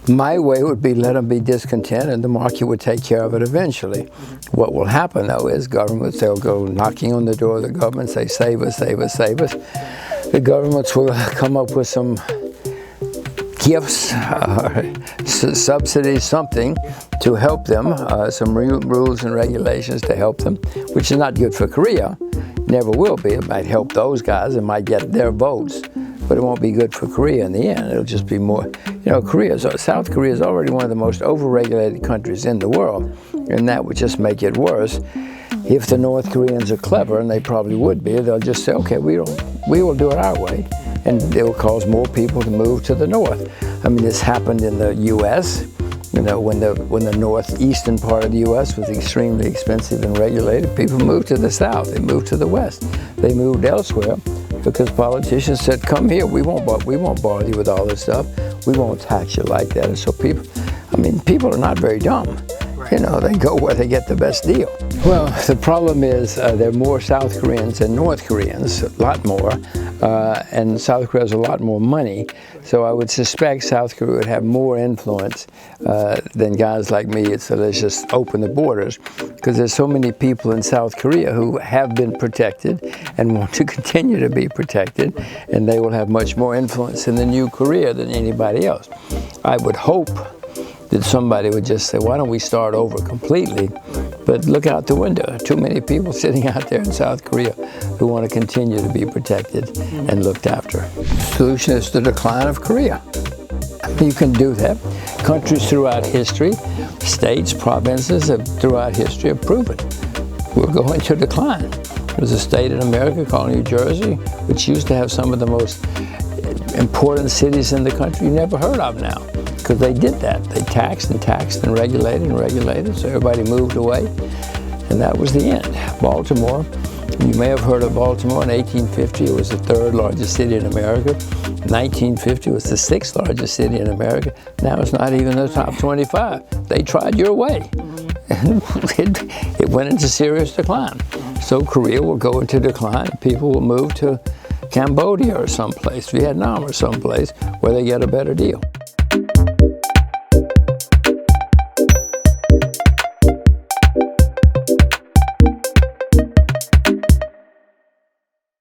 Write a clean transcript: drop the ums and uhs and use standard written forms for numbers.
My way would be let them be discontent and the market would take care of it eventually. What will happen though is governments, they'll go knocking on the door of the government, say save us, save us, save us. The governments will come up with some gifts, subsidies, something to help them, some rules and regulations to help them, which is not good for Korea. Never will be. It might help those guys, it might get their votes, but it won't be good for Korea in the end. It'll just be more, South Korea is already one of the most overregulated countries in the world, and that would just make it worse. If the North Koreans are clever, and they probably would be, they'll just say, okay, we will do it our way, and it will cause more people to move to the north. I mean, this happened in the U.S., when the northeastern part of the U.S. was extremely expensive and regulated, people moved to the south, they moved to the west, they moved elsewhere because politicians said, come here, we won't bother you with all this stuff, we won't tax you like that. And so people are not very dumb. They go where they get the best deal. Well, the problem is there are more South Koreans than North Koreans, a lot more, and South Korea has a lot more money, so I would suspect South Korea would have more influence than guys like me. So let's just open the borders, because there's so many people in South Korea who have been protected and want to continue to be protected, and they will have much more influence in the new Korea than anybody else. I would hope that somebody would just say, why don't we start over completely? But look out the window. Too many people sitting out there in South Korea who want to continue to be protected and looked after. The solution is the decline of Korea. You can do that. Countries throughout history, states, provinces throughout history have proven we're going to decline. There's a state in America called New Jersey, which used to have some of the most important cities in the country you never heard of now, because they did that. They taxed and taxed and regulated, so everybody moved away, and that was the end. Baltimore, you may have heard of Baltimore. In 1850, it was the third largest city in America. In 1950, it was the sixth largest city in America. Now it's not even in the top 25. They tried your way, and it went into serious decline. So Korea will go into decline. People will move to Cambodia or someplace, Vietnam or someplace, where they get a better deal.